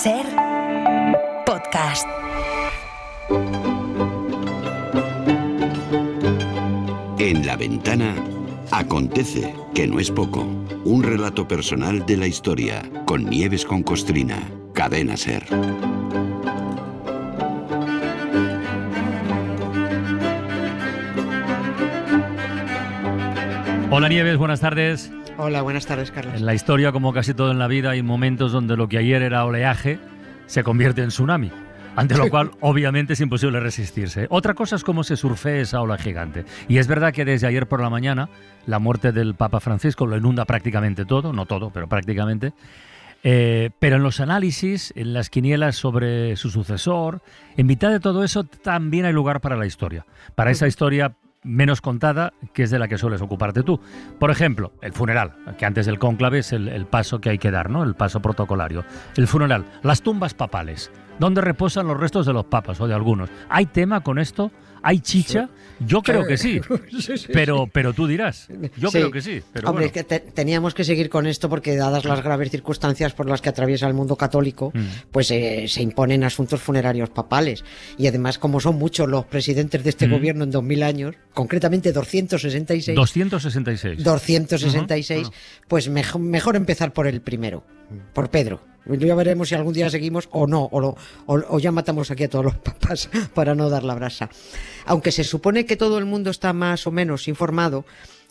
Ser podcast. En La Ventana acontece, que no es poco, un relato personal de la historia, con Nieves con Costrina, Cadena Ser. Hola Nieves, buenas tardes. Hola, buenas tardes, Carlos. En la historia, como casi todo en la vida, hay momentos donde lo que ayer era oleaje se convierte en tsunami, ante lo cual obviamente es imposible resistirse. Otra cosa es cómo se surfea esa ola gigante. Y es verdad que desde ayer por la mañana la muerte del Papa Francisco lo inunda prácticamente todo, no todo, pero prácticamente. Pero en los análisis, en las quinielas sobre su sucesor, en mitad de todo eso también hay lugar para la historia. Para esa historia menos contada, que es de la que sueles ocuparte tú. Por ejemplo, el funeral, que antes del cónclave es el paso que hay que dar, ¿no? El paso protocolario. El funeral, las tumbas papales, donde reposan los restos de los papas o de algunos. ¿Hay tema con esto? ¿Hay chicha? Yo creo que sí, pero tú dirás. Yo creo que sí. Pero hombre, bueno. es que teníamos que seguir con esto porque, dadas las graves circunstancias por las que atraviesa el mundo católico, pues se imponen asuntos funerarios papales. Y además, como son muchos los presidentes de este gobierno en 2000 años, concretamente 266. 266, pues mejor empezar por el primero, por Pedro. Ya veremos si algún día seguimos o no, o ya matamos aquí a todos los papas para no dar la brasa. Aunque se supone que todo el mundo está más o menos informado,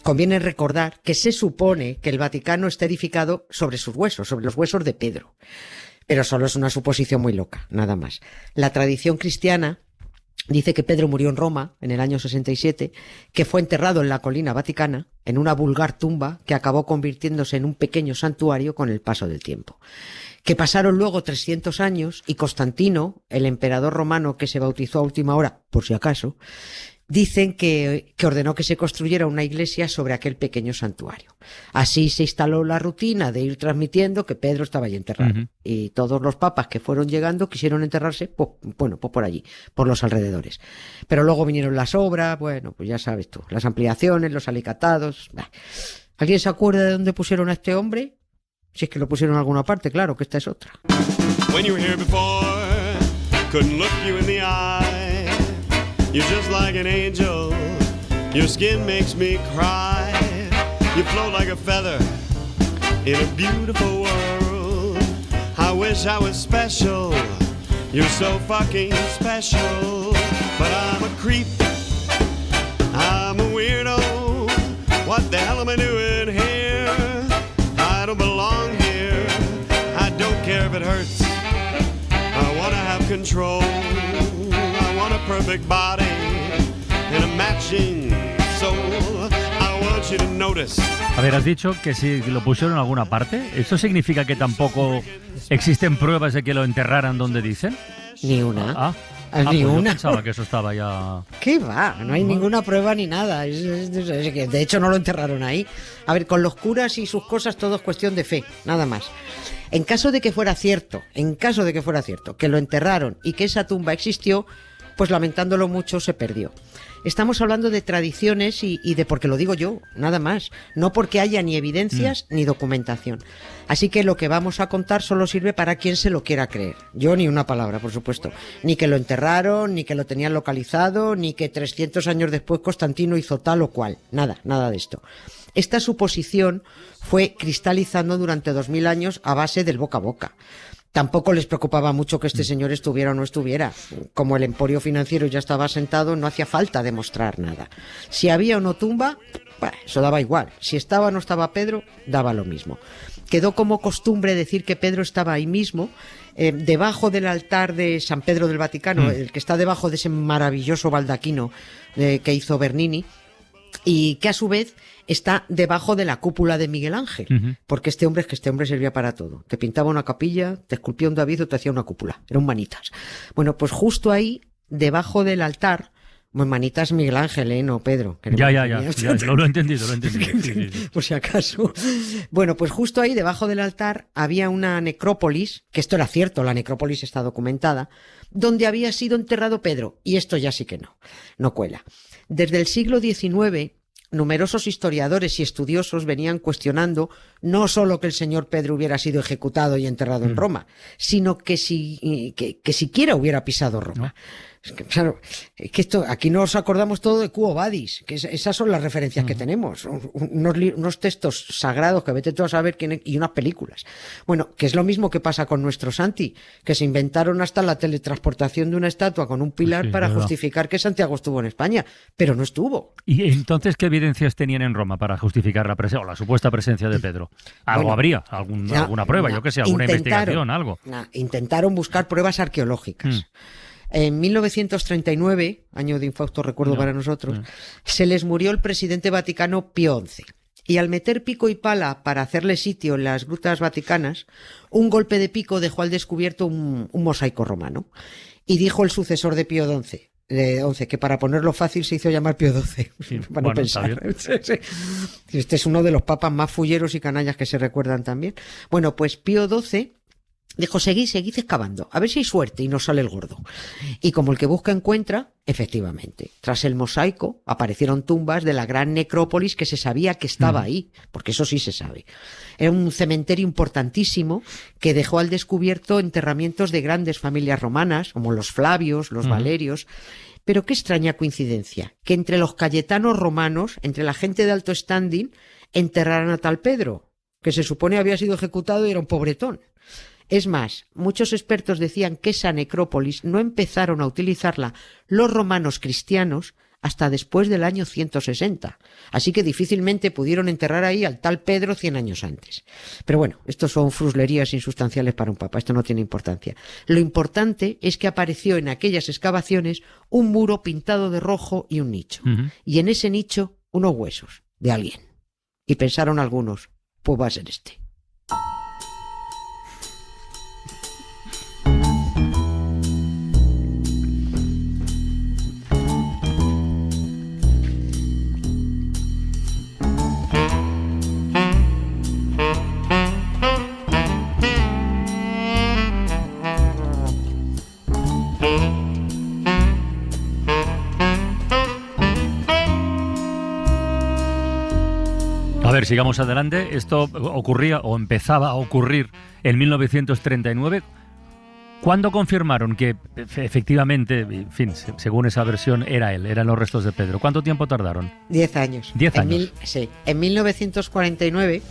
conviene recordar que se supone que el Vaticano está edificado sobre sus huesos, sobre los huesos de Pedro. Pero solo es una suposición muy loca, nada más. La tradición cristiana dice que Pedro murió en Roma en el año 67, que fue enterrado en la colina vaticana, en una vulgar tumba que acabó convirtiéndose en un pequeño santuario con el paso del tiempo. Que pasaron luego 300 años y Constantino, el emperador romano que se bautizó a última hora, por si acaso, dicen que ordenó que se construyera una iglesia sobre aquel pequeño santuario. Así se instaló la rutina de ir transmitiendo que Pedro estaba allí enterrado. Y todos los papas que fueron llegando quisieron enterrarse, pues por allí, por los alrededores. Pero luego vinieron las obras, pues ya sabes tú, las ampliaciones, los alicatados. ¿Alguien se acuerda de dónde pusieron a este hombre? Si es que lo pusieron en alguna parte, claro, que esta es otra. When you were here before, couldn't look you in the eye. You're just like an angel. Your skin makes me cry. You float like a feather in a beautiful world. I wish I was special. You're so fucking special. But I'm a creep. I'm a weirdo. What the hell am I doing here? I don't belong here. I don't care if it hurts. I want to have control. I want a perfect body and a matching soul. I want you to notice. A ver, has dicho que si lo pusieron en alguna parte. ¿Eso significa que tampoco existen pruebas de que lo enterraran donde dicen? Ni una. Pues una. yo pensaba que eso estaba ya... ¿Qué va? No hay ninguna prueba ni nada. De hecho, no lo enterraron ahí. A ver, con los curas y sus cosas todo es cuestión de fe, nada más. En caso de que fuera cierto, que lo enterraron y que esa tumba existió, pues lamentándolo mucho se perdió. Estamos hablando de tradiciones y de porque lo digo yo, nada más. No porque haya ni evidencias ni documentación. Así que lo que vamos a contar solo sirve para quien se lo quiera creer. Yo ni una palabra, por supuesto. Ni que lo enterraron, ni que lo tenían localizado, ni que 300 años después Constantino hizo tal o cual. Nada de esto. Esta suposición fue cristalizando durante 2000 años a base del boca a boca. Tampoco les preocupaba mucho que este señor estuviera o no estuviera. Como el emporio financiero ya estaba asentado, no hacía falta demostrar nada. Si había o no tumba, eso daba igual. Si estaba o no estaba Pedro, daba lo mismo. Quedó como costumbre decir que Pedro estaba ahí mismo, debajo del altar de San Pedro del Vaticano, el que está debajo de ese maravilloso baldaquino que hizo Bernini, y que a su vez está debajo de la cúpula de Miguel Ángel, porque este hombre servía para todo. Te pintaba una capilla, te esculpía un David o te hacía una cúpula. Era un manitas. Bueno, pues justo ahí, debajo del altar, manitas Miguel Ángel, no Pedro. Ya, lo he entendido. Sí. Por si acaso. Bueno, pues justo ahí, debajo del altar, había una necrópolis, que esto era cierto, la necrópolis está documentada, donde había sido enterrado Pedro. Y esto ya sí que no cuela. Desde el siglo XIX, numerosos historiadores y estudiosos venían cuestionando no solo que el señor Pedro hubiera sido ejecutado y enterrado en Roma, sino que que siquiera hubiera pisado Roma. Es que, claro, es que esto, aquí nos acordamos todo de Quo Vadis, que esas son las referencias que tenemos, unos textos sagrados que vete tú a saber quién y unas películas. Bueno, que es lo mismo que pasa con nuestro Santi, que se inventaron hasta la teletransportación de una estatua con un pilar para justificar que Santiago estuvo en España, pero no estuvo. ¿Y entonces qué evidencias tenían en Roma para justificar la presencia o la supuesta presencia de Pedro? ¿Algo Bueno, habría? ¿Alguna prueba? Yo qué sé, alguna investigación, algo. Intentaron buscar pruebas arqueológicas. En 1939, año de infausto recuerdo para nosotros, se les murió el presidente vaticano Pío XI. Y al meter pico y pala para hacerle sitio en las grutas vaticanas, un golpe de pico dejó al descubierto un mosaico romano. Y dijo el sucesor de Pío XI, que para ponerlo fácil se hizo llamar Pío XII, Sí, para no pensar. Este es uno de los papas más fulleros y canallas que se recuerdan también. Bueno, pues Pío XII dijo, seguid excavando, a ver si hay suerte y nos sale el gordo. Y como el que busca encuentra, efectivamente, tras el mosaico aparecieron tumbas de la gran necrópolis que se sabía que estaba ahí, porque eso sí se sabe. Era un cementerio importantísimo que dejó al descubierto enterramientos de grandes familias romanas, como los Flavios, los Valerios. Pero qué extraña coincidencia, que entre los cayetanos romanos, entre la gente de alto standing, enterraran a tal Pedro, que se supone había sido ejecutado y era un pobretón. Es más, muchos expertos decían que esa necrópolis no empezaron a utilizarla los romanos cristianos hasta después del año 160. Así que difícilmente pudieron enterrar ahí al tal Pedro 100 años antes. Pero bueno, esto son fruslerías insustanciales para un papa, esto no tiene importancia. Lo importante es que apareció en aquellas excavaciones un muro pintado de rojo y un nicho. Y en ese nicho unos huesos de alguien. Y pensaron algunos, pues va a ser este. A ver, sigamos adelante. Esto ocurría o empezaba a ocurrir en 1939. ¿Cuándo confirmaron que efectivamente, en fin, según esa versión, eran los restos de Pedro? ¿Cuánto tiempo tardaron? 10 años. 10 años. Sí. En 1949,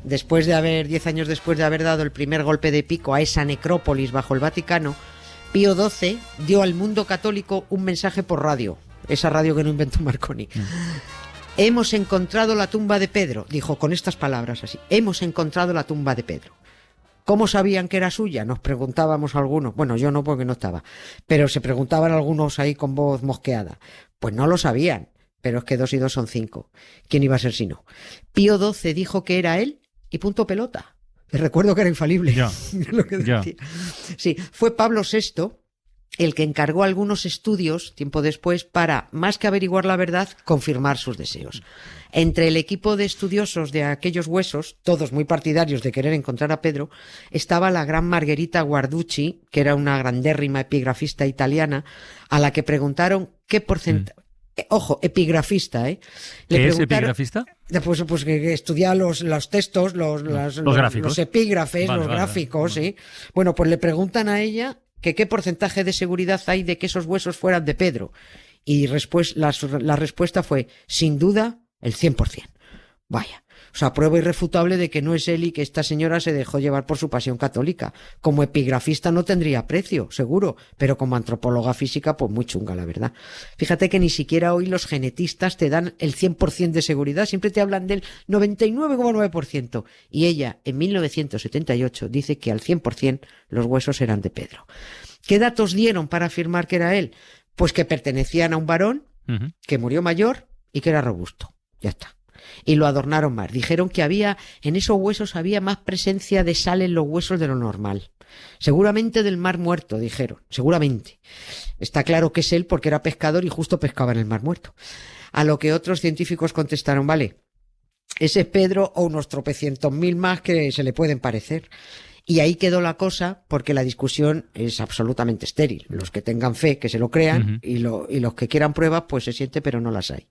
10 años después de haber dado el primer golpe de pico a esa necrópolis bajo el Vaticano, Pío XII dio al mundo católico un mensaje por radio. Esa radio que no inventó Marconi. Hemos encontrado la tumba de Pedro, dijo con estas palabras así. Hemos encontrado la tumba de Pedro. ¿Cómo sabían que era suya? Nos preguntábamos algunos. Bueno, yo no, porque no estaba. Pero se preguntaban algunos ahí con voz mosqueada. Pues no lo sabían. Pero es que 2 y 2 son 5. ¿Quién iba a ser si no? Pío XII dijo que era él y punto pelota. Les recuerdo que era infalible. Ya. Lo que decía. Sí, fue Pablo VI el que encargó algunos estudios, tiempo después, para, más que averiguar la verdad, confirmar sus deseos. Entre el equipo de estudiosos de aquellos huesos, todos muy partidarios de querer encontrar a Pedro, estaba la gran Margherita Guarducci, que era una grandérrima epigrafista italiana, a la que preguntaron qué porcentaje... Ojo, epigrafista, ¿eh? ¿Qué es epigrafista? Pues que estudia los textos, los gráficos. Los epígrafes, Vale, los gráficos, vale. ¿sí? Bueno, pues le preguntan a ella que qué porcentaje de seguridad hay de que esos huesos fueran de Pedro. Y la respuesta fue, sin duda, el 100%. Vaya. O sea, prueba irrefutable de que no es él y que esta señora se dejó llevar por su pasión católica. Como epigrafista no tendría precio, seguro, pero como antropóloga física, pues muy chunga, la verdad. Fíjate que ni siquiera hoy los genetistas te dan el 100% de seguridad, siempre te hablan del 99,9%. Y ella, en 1978, dice que al 100% los huesos eran de Pedro. ¿Qué datos dieron para afirmar que era él? Pues que pertenecían a un varón, que murió mayor y que era robusto. Ya está. Y lo adornaron más. Dijeron que en esos huesos había más presencia de sal en los huesos de lo normal. Seguramente del Mar Muerto, dijeron. Seguramente. Está claro que es él porque era pescador y justo pescaba en el Mar Muerto. A lo que otros científicos contestaron, vale, ese es Pedro o unos tropecientos mil más que se le pueden parecer. Y ahí quedó la cosa, porque la discusión es absolutamente estéril. Los que tengan fe, que se lo crean, y los que quieran pruebas, pues se siente, pero no las hay.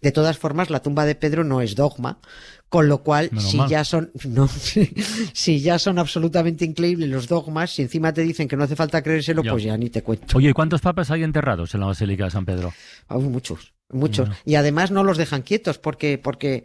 De todas formas, la tumba de Pedro no es dogma, con lo cual, si ya son absolutamente increíbles los dogmas, si encima te dicen que no hace falta creérselo, pues ya ni te cuento. Oye, ¿y cuántos papas hay enterrados en la Basílica de San Pedro? Muchos. Y además no los dejan quietos porque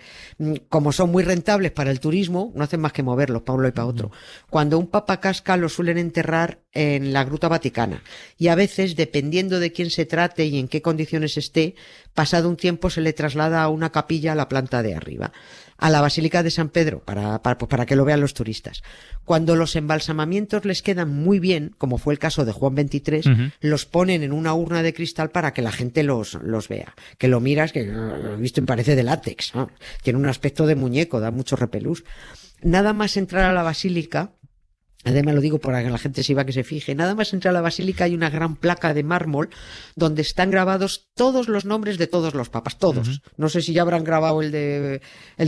como son muy rentables para el turismo, no hacen más que moverlos para un lado y para otro. Cuando un papa casca, lo suelen enterrar en la Gruta Vaticana. Y a veces, dependiendo de quién se trate y en qué condiciones esté, pasado un tiempo se le traslada a una capilla a la planta de arriba, a la Basílica de San Pedro, para que lo vean los turistas. Cuando los embalsamamientos les quedan muy bien, como fue el caso de Juan XXIII, los ponen en una urna de cristal para que la gente los vea. Que lo miras, que lo he visto y parece de látex, ¿no? Tiene un aspecto de muñeco, da mucho repelús. Nada más entrar a la basílica, además lo digo para que la gente se iba que se fije, nada más entrar a la basílica hay una gran placa de mármol donde están grabados todos los nombres de todos los papas, todos. No sé si ya habrán grabado el de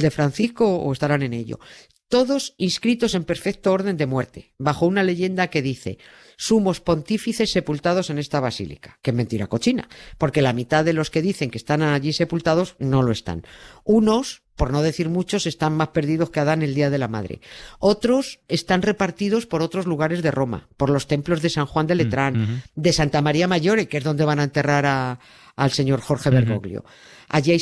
Francisco o estarán en ello. Todos inscritos en perfecto orden de muerte, bajo una leyenda que dice: sumos pontífices sepultados en esta basílica, que es mentira cochina, porque la mitad de los que dicen que están allí sepultados no lo están. Unos, por no decir muchos, están más perdidos que Adán el día de la madre. Otros están repartidos por otros lugares de Roma, por los templos de San Juan de Letrán, de Santa María Maggiore, que es donde van a enterrar al señor Jorge Bergoglio. Allí hay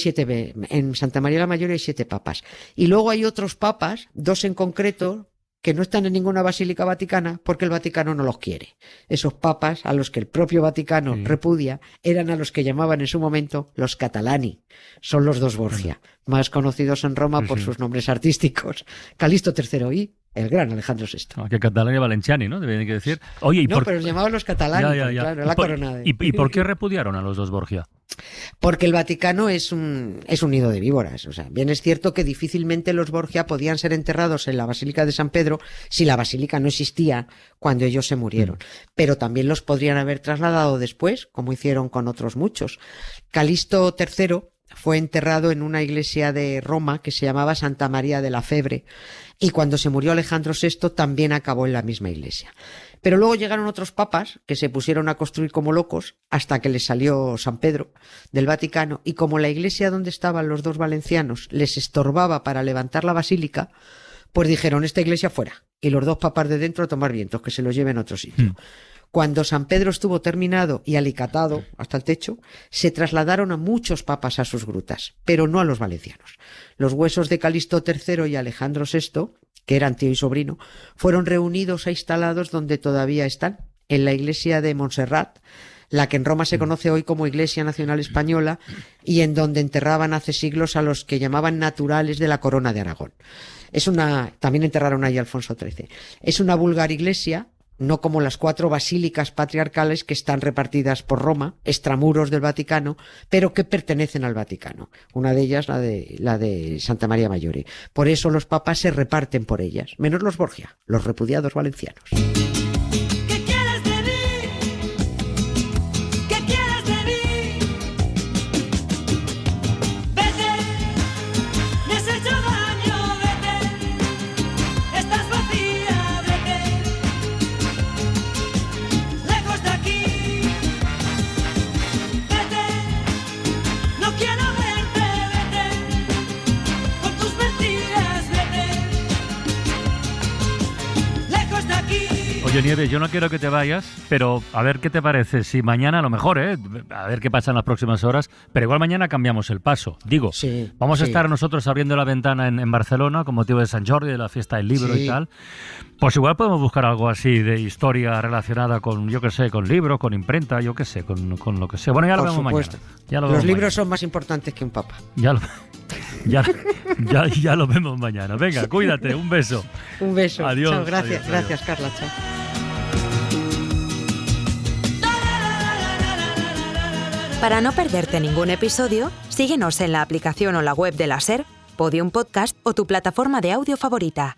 en Santa María la Maggiore hay 7 papas. Y luego hay otros papas, 2 en concreto, que no están en ninguna basílica vaticana porque el Vaticano no los quiere. Esos papas, a los que el propio Vaticano repudia, eran a los que llamaban en su momento los Catalani. Son los 2 Borgia, más conocidos en Roma por sus nombres artísticos: Calixto III y el gran Alejandro VI. Que Catalani Valenciani, ¿no? Deben que decir. Oye, pero los llamaban los Catalani, claro, la corona. ¿Y por qué repudiaron a los 2 Borgia? Porque el Vaticano es un nido de víboras. O sea, bien es cierto que difícilmente los Borgia podían ser enterrados en la Basílica de San Pedro si la basílica no existía cuando ellos se murieron. Pero también los podrían haber trasladado después, como hicieron con otros muchos. Calixto III fue enterrado en una iglesia de Roma que se llamaba Santa María de la Febre, y cuando se murió Alejandro VI también acabó en la misma iglesia. Pero luego llegaron otros papas que se pusieron a construir como locos hasta que les salió San Pedro del Vaticano, y como la iglesia donde estaban los 2 valencianos les estorbaba para levantar la basílica, pues dijeron: esta iglesia fuera, y los 2 papas de dentro a tomar vientos, que se los lleven a otro sitio. Cuando San Pedro estuvo terminado y alicatado hasta el techo, se trasladaron a muchos papas a sus grutas, pero no a los valencianos. Los huesos de Calixto III y Alejandro VI, que eran tío y sobrino, fueron reunidos e instalados donde todavía están, en la iglesia de Montserrat, la que en Roma se conoce hoy como Iglesia Nacional Española, y en donde enterraban hace siglos a los que llamaban naturales de la corona de Aragón. También enterraron ahí a Alfonso XIII. Es una vulgar iglesia, no como las 4 basílicas patriarcales que están repartidas por Roma, extramuros del Vaticano, pero que pertenecen al Vaticano. Una de ellas, la de Santa María Maggiore. Por eso los papas se reparten por ellas, menos los Borgia, los repudiados valencianos. Oye, Nieves, yo no quiero que te vayas, pero a ver qué te parece. Si mañana, a lo mejor, a ver qué pasa en las próximas horas, pero igual mañana cambiamos el paso. Digo, vamos a estar nosotros abriendo la ventana en Barcelona con motivo de Sant Jordi, de la fiesta del libro y tal. Pues igual podemos buscar algo así de historia relacionada con, yo qué sé, con libros, con imprenta, yo qué sé, con lo que sea. Bueno, ya lo vemos mañana. Los libros son más importantes que un papa. Ya lo vemos mañana. Venga, cuídate, un beso. Un beso. Adiós. Chao, gracias, adiós. Gracias, Carla. Chao. Para no perderte ningún episodio, síguenos en la aplicación o la web de la SER, Podium Podcast o tu plataforma de audio favorita.